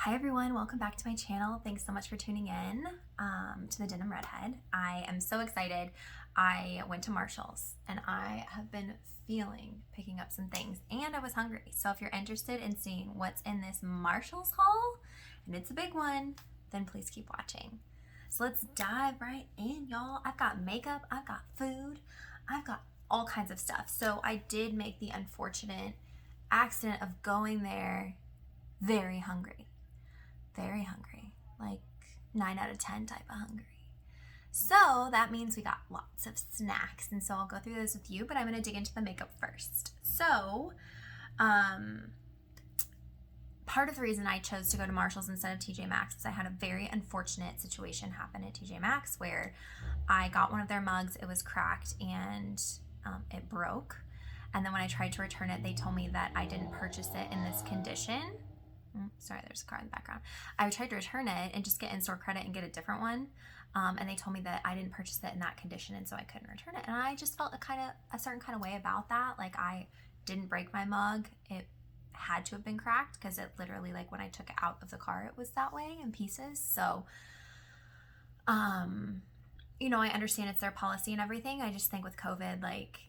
Hi everyone, welcome back to my channel. Thanks so much for tuning in to the Denim Redhead. I am so excited. I went to Marshall's and I have been picking up some things and I was hungry. So if you're interested in seeing what's in this Marshall's haul, and it's a big one, then please keep watching. So let's dive right in, y'all. I've got makeup, I've got food, I've got all kinds of stuff. So I did make the unfortunate accident of going there very hungry, like 9 out of 10 type of hungry. So that means we got lots of snacks, and so I'll go through those with you, but I'm going to dig into the makeup first. So part of the reason I chose to go to Marshall's instead of TJ Maxx is I had a very unfortunate situation happen at TJ Maxx where I got one of their mugs, it was cracked, and it broke. And then when I tried to return it, they told me that I didn't purchase it in this condition. Sorry, there's a car in the background. I tried to return it and just get in-store credit and get a different one. And they told me that I didn't purchase it in that condition, and so I couldn't return it. And I just felt a certain kind of way about that. Like, I didn't break my mug. It had to have been cracked because it literally, like, when I took it out of the car, it was that way in pieces. So, you know, I understand it's their policy and everything. I just think with COVID, like,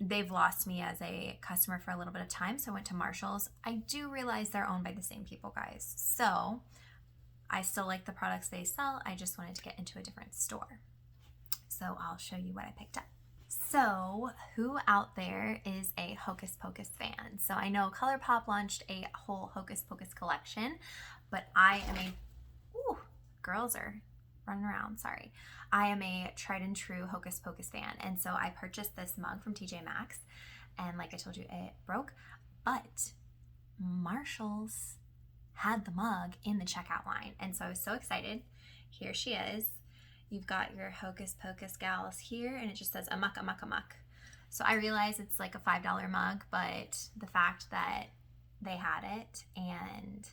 they've lost me as a customer for a little bit of time, so I went to Marshall's. I do realize they're owned by the same people, guys. So I still like the products they sell. I just wanted to get into a different store. So I'll show you what I picked up. So who out there is a Hocus Pocus fan? So I know ColourPop launched a whole Hocus Pocus collection, but I am girls are running around, sorry. I am a tried and true Hocus Pocus fan, and so I purchased this mug from TJ Maxx, and like I told you, it broke, but Marshall's had the mug in the checkout line, and so I was so excited. Here she is. You've got your Hocus Pocus gals here, and it just says amok, amok, amok. So I realize it's like a $5 mug, but the fact that they had it and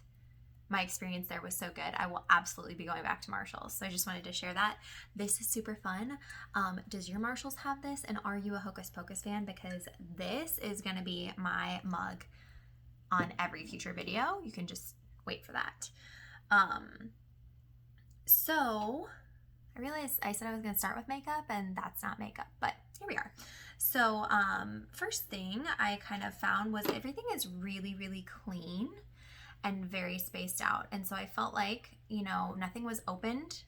my experience there was so good, I will absolutely be going back to Marshall's. So I just wanted to share that. This is super fun. Does your Marshall's have this? And are you a Hocus Pocus fan? Because this is going to be my mug on every future video. You can just wait for that. So I realized I said I was going to start with makeup, and that's not makeup, but here we are. So first thing I kind of found was everything is really, really clean and very spaced out. And so I felt like, you know, nothing was opened.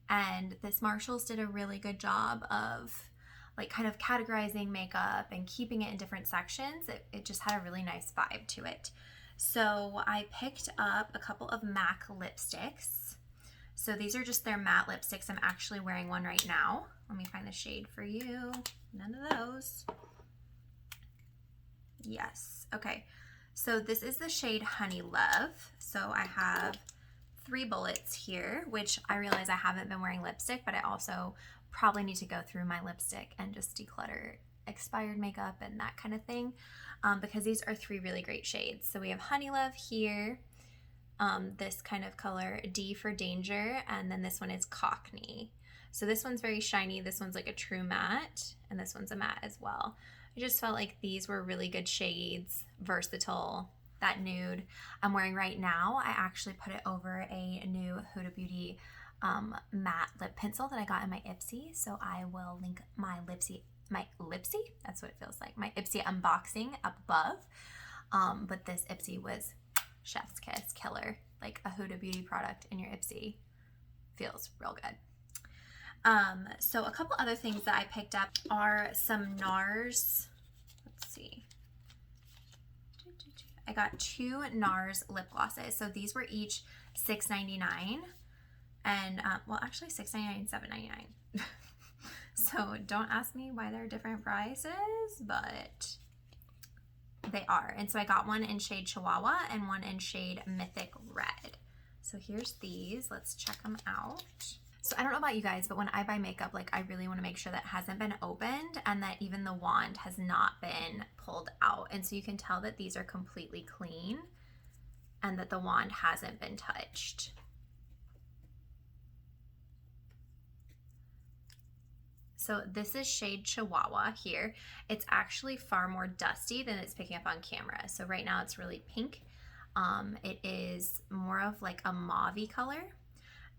And this Marshall's did a really good job of like kind of categorizing makeup and keeping it in different sections. It just had a really nice vibe to it. So I picked up a couple of MAC lipsticks. So these are just their matte lipsticks. I'm actually wearing one right now. Let me find the shade for you. None of those. Yes, okay. So this is the shade Honey Love. So I have 3 bullets here, which I realize I haven't been wearing lipstick, but I also probably need to go through my lipstick and just declutter expired makeup and that kind of thing, because these are 3 really great shades. So we have Honey Love here, this kind of color, D for Danger, and then this one is Cockney. So this one's very shiny, this one's like a true matte, and this one's a matte as well. I just felt like these were really good shades, versatile. That nude I'm wearing right now, I actually put it over a new Huda Beauty matte lip pencil that I got in my Ipsy. So I will link my Lipsy, that's what it feels like, my Ipsy unboxing up above. But this Ipsy was chef's kiss, killer. Like a Huda Beauty product in your Ipsy feels real good. So a couple other things that I picked up are some NARS. Let's see. I got 2 NARS lip glosses. So these were each $6.99, and well, actually $6.99 and $7.99. So don't ask me why they're different prices, but they are. And so I got one in shade Chihuahua and one in shade Mythic Red. So here's these. Let's check them out. So I don't know about you guys, but when I buy makeup, like I really want to make sure that it hasn't been opened and that even the wand has not been pulled out. And so you can tell that these are completely clean and that the wand hasn't been touched. So this is shade Chihuahua here. It's actually far more dusty than it's picking up on camera. So right now it's really pink. It is more of like a mauve-y color.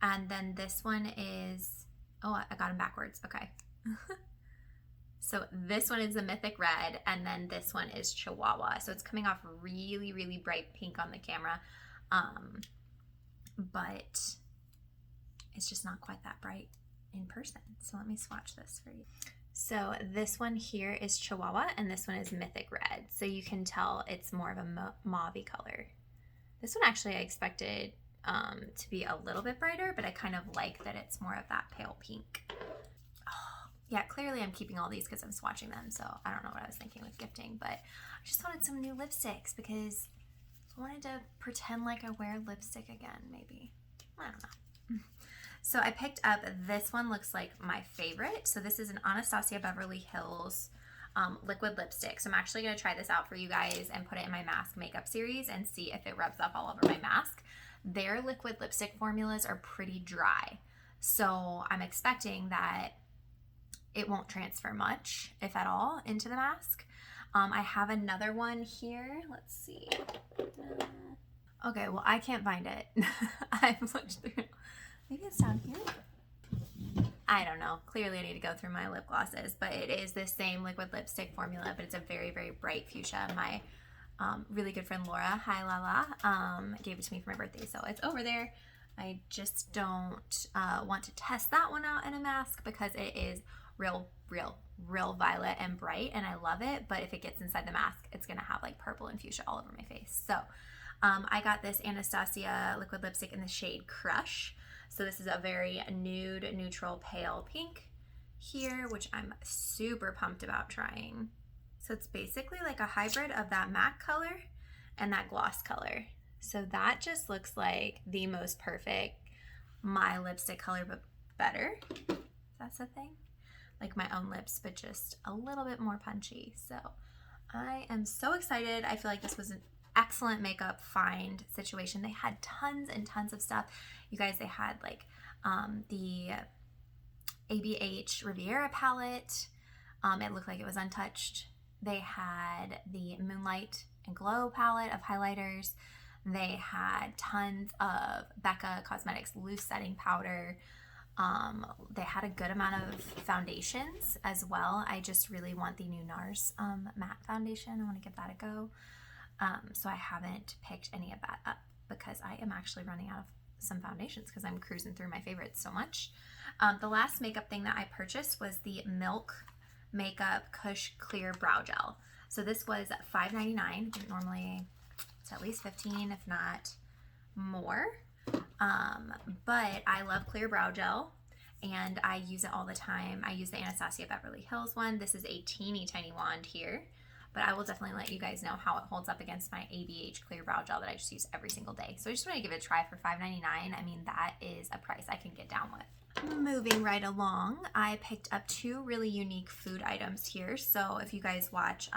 And then this one is, oh, I got them backwards. Okay. So this one is the Mythic Red, and then this one is Chihuahua. So it's coming off really, really bright pink on the camera. But it's just not quite that bright in person. So let me swatch this for you. So this one here is Chihuahua, and this one is Mythic Red. So you can tell it's more of a mauve-y color. This one actually I expected to be a little bit brighter, but I kind of like that it's more of that pale pink. Oh, yeah, clearly I'm keeping all these because I'm swatching them, so I don't know what I was thinking with gifting, but I just wanted some new lipsticks because I wanted to pretend like I wear lipstick again, maybe. I don't know. So I picked up, this one looks like my favorite. So this is an Anastasia Beverly Hills liquid lipstick. So I'm actually going to try this out for you guys and put it in my mask makeup series and see if it rubs off all over my mask. Their liquid lipstick formulas are pretty dry. So I'm expecting that it won't transfer much, if at all, into the mask. I have another one here. Let's see. Okay, well, I can't find it. I've looked through. Maybe it's down here. I don't know. Clearly I need to go through my lip glosses, but it is the same liquid lipstick formula, but it's a very, very bright fuchsia. My really good friend Laura, hi Lala, gave it to me for my birthday, so it's over there. I just don't want to test that one out in a mask because it is real violet and bright, and I love it, but if it gets inside the mask, it's gonna have like purple and fuchsia all over my face. So I got this Anastasia liquid lipstick in the shade Crush. So this is a very nude, neutral, pale pink here, which I'm super pumped about trying. So it's basically like a hybrid of that matte color and that gloss color. So that just looks like the most perfect my lipstick color, but better. That's a thing. Like my own lips, but just a little bit more punchy. So I am so excited. I feel like this was an excellent makeup find situation. They had tons and tons of stuff. You guys, they had like the ABH Riviera palette. It looked like it was untouched. They had the Moonlight and Glow palette of highlighters. They had tons of Becca Cosmetics loose setting powder. They had a good amount of foundations as well. I just really want the new NARS matte foundation. I want to give that a go. So I haven't picked any of that up because I am actually running out of some foundations because I'm cruising through my favorites so much. The last makeup thing that I purchased was the Milk Makeup Kush Clear Brow Gel. So this was $5.99. Normally it's at least $15, if not more. But I love clear brow gel and I use it all the time. I use the Anastasia Beverly Hills one. This is a teeny tiny wand here, but I will definitely let you guys know how it holds up against my ABH clear brow gel that I just use every single day. So I just want to give it a try for $5.99. I mean, that is a price I can get down with. Moving right along, I picked up two really unique food items here. So if you guys watch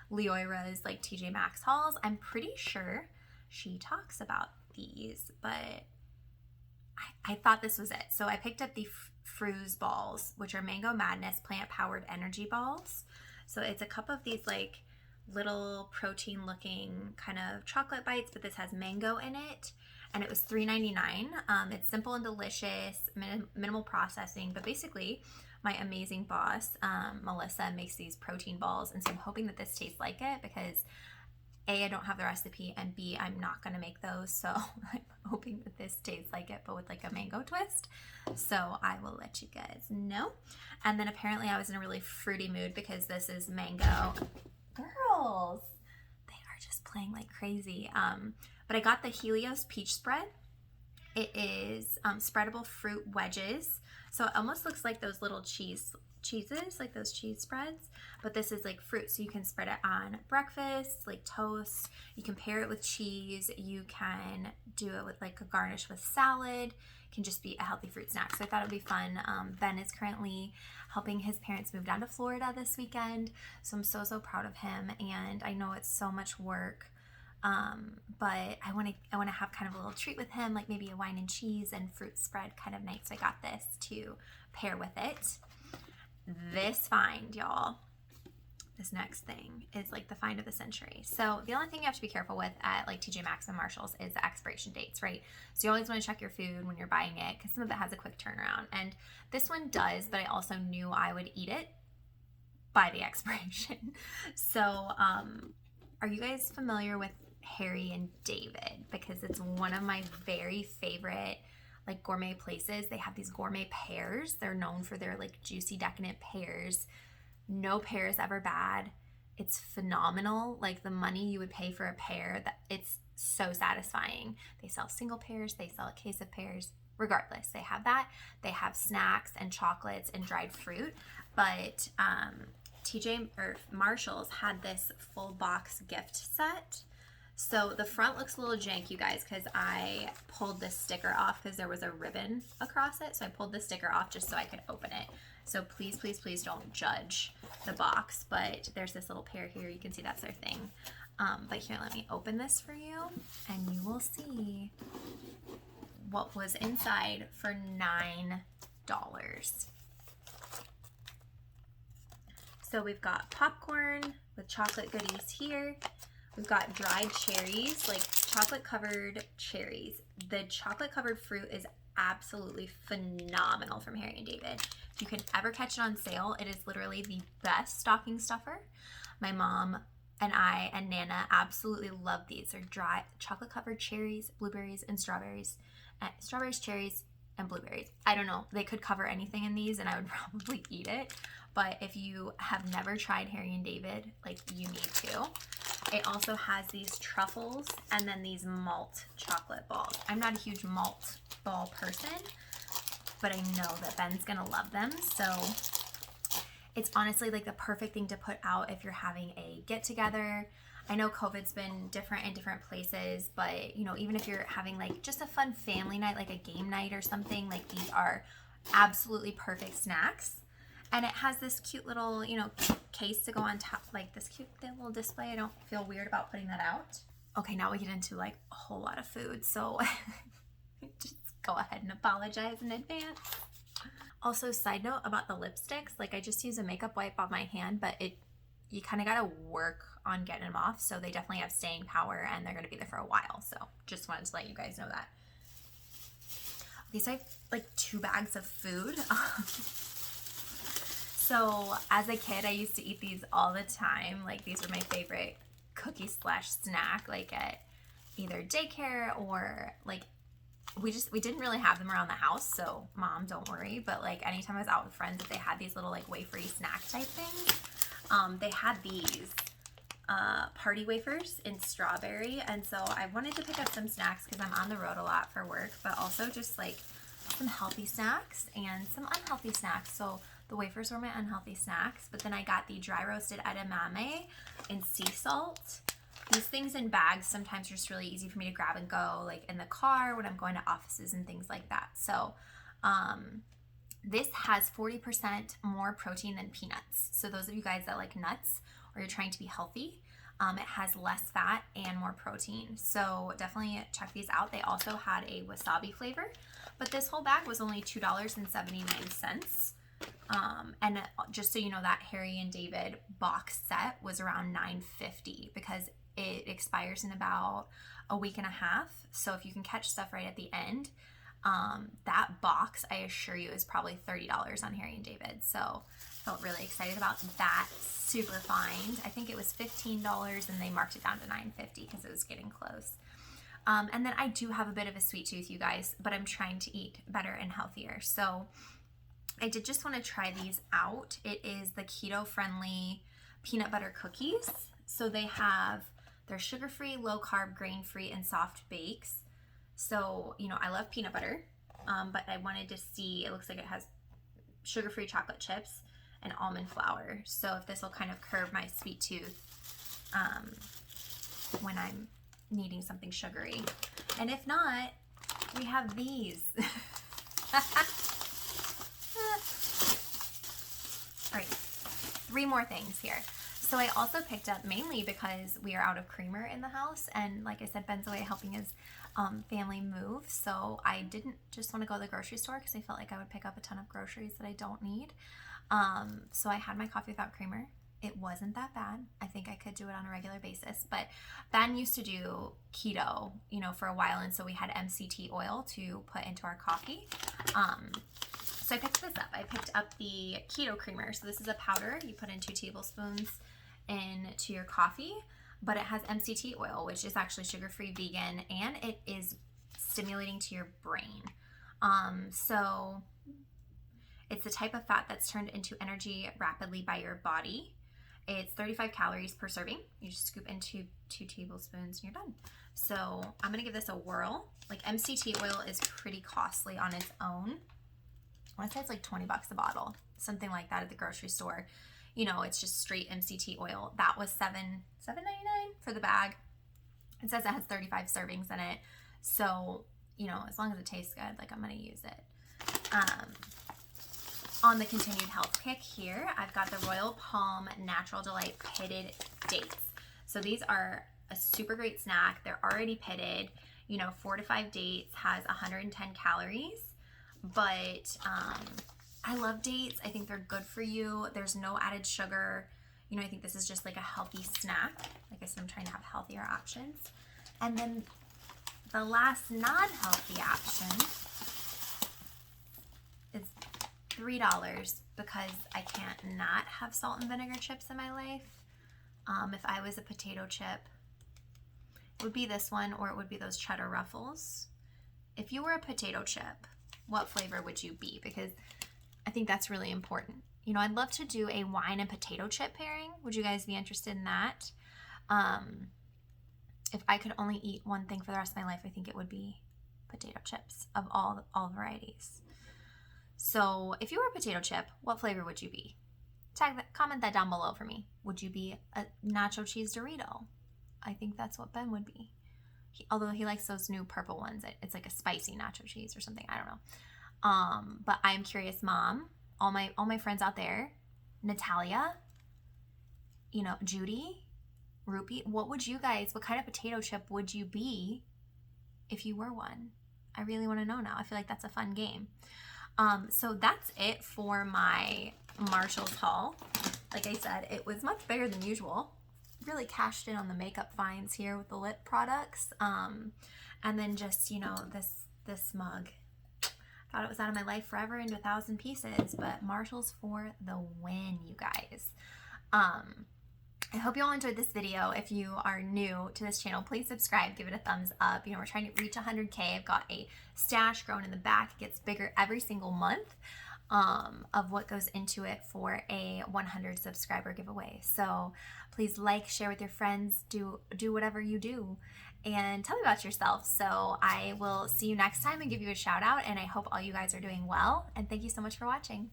Leoira's like TJ Maxx hauls, I'm pretty sure she talks about these, but I thought this was it. So I picked up the Fruze balls, which are Mango Madness plant-powered energy balls. So it's a cup of these like little protein looking kind of chocolate bites, but this has mango in it. And it was $3.99. It's simple and delicious, minimal processing, but basically my amazing boss, Melissa, makes these protein balls. And so I'm hoping that this tastes like it because A, I don't have the recipe, and B, I'm not gonna make those. So I'm hoping that this tastes like it, but with like a mango twist. So I will let you guys know. And then apparently I was in a really fruity mood because this is mango. Girls, they are just playing like crazy. But I got the Helios Peach Spread. It is spreadable fruit wedges. So it almost looks like those little cheeses, like those cheese spreads, but this is like fruit. So you can spread it on breakfast, like toast. You can pair it with cheese. You can do it with like a garnish with salad. It can just be a healthy fruit snack. So I thought it would be fun. Ben is currently helping his parents move down to Florida this weekend. So I'm so proud of him. And I know it's so much work. But I want to have kind of a little treat with him, like maybe a wine and cheese and fruit spread kind of night. So I got this to pair with it. This find, y'all. this next thing is like the find of the century. So the only thing you have to be careful with at like TJ Maxx and Marshalls is the expiration dates, right? So you always want to check your food when you're buying it because some of it has a quick turnaround. And this one does, but I also knew I would eat it by the expiration. So are you guys familiar with Harry and David? Because it's one of my very favorite like gourmet places. They have these gourmet pears. They're known for their like juicy, decadent pears. No pear is ever bad. It's phenomenal. Like the money you would pay for a pear, that it's so satisfying. They sell single pears. They sell a case of pears. Regardless, they have that. They have snacks and chocolates and dried fruit. But TJ or Marshalls had this full box gift set. So the front looks a little jank, you guys, because I pulled this sticker off because there was a ribbon across it. So I pulled the sticker off just so I could open it. So please, please, please don't judge the box. But there's this little pear here. You can see that's their thing. But here, let me open this for you and you will see what was inside for $9. So we've got popcorn with chocolate goodies here. We've got dried cherries, like chocolate covered cherries. The chocolate covered fruit is absolutely phenomenal from Harry and David. If you can ever catch it on sale, it is literally the best stocking stuffer. My mom and I and Nana absolutely love these. They're dry chocolate covered cherries, blueberries, and strawberries. Strawberries, cherries, and blueberries. I don't know. They could cover anything in these and I would probably eat it. But if you have never tried Harry and David, like you need to. It also has these truffles and then these malt chocolate balls. I'm not a huge malt ball person, but I know that Ben's gonna love them. So it's honestly like the perfect thing to put out if you're having a get together. I know COVID's been different in different places, but you know, even if you're having like just a fun family night, like a game night or something, like these are absolutely perfect snacks. And it has this cute little, you know, case to go on top, like this cute little display. I don't feel weird about putting that out. Okay, now we get into like a whole lot of food, so just go ahead and apologize in advance. Also, side note about the lipsticks, like I just use a makeup wipe on my hand, but you kind of gotta work on getting them off, so they definitely have staying power and they're gonna be there for a while. So just wanted to let you guys know that. Okay, so I have like 2 bags of food. So as a kid, I used to eat these all the time. Like these were my favorite cookie slash snack, like at either daycare or like we didn't really have them around the house. So mom, don't worry. But like anytime I was out with friends, if they had these little like wafery snack type things, they had these party wafers in strawberry. And so I wanted to pick up some snacks because I'm on the road a lot for work, but also just like some healthy snacks and some unhealthy snacks. So the wafers were my unhealthy snacks, but then I got the dry roasted edamame and sea salt. These things in bags sometimes are just really easy for me to grab and go, like in the car when I'm going to offices and things like that. So this has 40% more protein than peanuts. So those of you guys that like nuts or you're trying to be healthy, it has less fat and more protein. So definitely check these out. They also had a wasabi flavor, but this whole bag was only $2.79. And just so you know, that Harry and David box set was around $9.50 because it expires in about a week and a half. So if you can catch stuff right at the end, that box, I assure you, is probably $30 on Harry and David. So felt really excited about that super find. I think it was $15 and they marked it down to $9.50 because it was getting close. And then I do have a bit of a sweet tooth, you guys, but I'm trying to eat better and healthier. So I did just want to try these out. It is the keto-friendly peanut butter cookies. So they're sugar-free, low-carb, grain-free, and soft bakes. So, you know, I love peanut butter, but I wanted to see, it looks like it has sugar-free chocolate chips and almond flour. So if this will kind of curb my sweet tooth when I'm needing something sugary. And if not, we have these. All right, 3 more things here. So I also picked up, mainly because we are out of creamer in the house, and like I said, Ben's away helping his family move, so I didn't just want to go to the grocery store because I felt like I would pick up a ton of groceries that I don't need. So I had my coffee without creamer. It wasn't that bad. I think I could do it on a regular basis. But Ben used to do keto, for a while. And so we had MCT oil to put into our coffee. So I picked this up. I picked up the keto creamer. So this is a powder. You put in 2 tablespoons into your coffee. But it has MCT oil, which is actually sugar-free, vegan. And it is stimulating to your brain. So it's the type of fat that's turned into energy rapidly by your body. It's 35 calories per serving. You just scoop into 2 tablespoons and you're done. So I'm gonna give this a whirl. Like, MCT oil is pretty costly on its own. I wanna say it's like 20 bucks a bottle, something like that at the grocery store. It's just straight MCT oil. That was $7.99 for the bag. It says it has 35 servings in it. So, as long as it tastes good, like, I'm gonna use it. On the continued health kick here, I've got the Royal Palm Natural Delight pitted dates. So these are a super great snack. They're already pitted. 4 to 5 dates, has 110 calories. But I love dates. I think they're good for you. There's no added sugar. I think this is just like a healthy snack. Like I said, I'm trying to have healthier options. And then the last non-healthy option is $3 because I can't not have salt and vinegar chips in my life. If I was a potato chip, it would be this one, or it would be those cheddar ruffles. If you were a potato chip, what flavor would you be? Because I think that's really important. I'd love to do a wine and potato chip pairing. Would you guys be interested in that? If I could only eat one thing for the rest of my life, I think it would be potato chips of all varieties. So if you were a potato chip, what flavor would you be? Comment that down below for me. Would you be a nacho cheese Dorito? I think that's what Ben would be. Although he likes those new purple ones. It's like a spicy nacho cheese or something. I don't know. But I'm curious, Mom. All my friends out there, Natalia, Judy, Rupi, what kind of potato chip would you be if you were one? I really want to know now. I feel like that's a fun game. So that's it for my Marshalls haul. Like I said, it was much bigger than usual. Really cashed in on the makeup finds here with the lip products. And then just, this mug. Thought it was out of my life forever into 1,000 pieces, but Marshalls for the win, you guys. I hope you all enjoyed this video. If you are new to this channel, please subscribe, give it a thumbs up. We're trying to reach 100K. I've got a stash growing in the back. It gets bigger every single month of what goes into it for a 100 subscriber giveaway. So please like, share with your friends, do whatever you do, and tell me about yourself. So I will see you next time and give you a shout out, and I hope all you guys are doing well, and thank you so much for watching.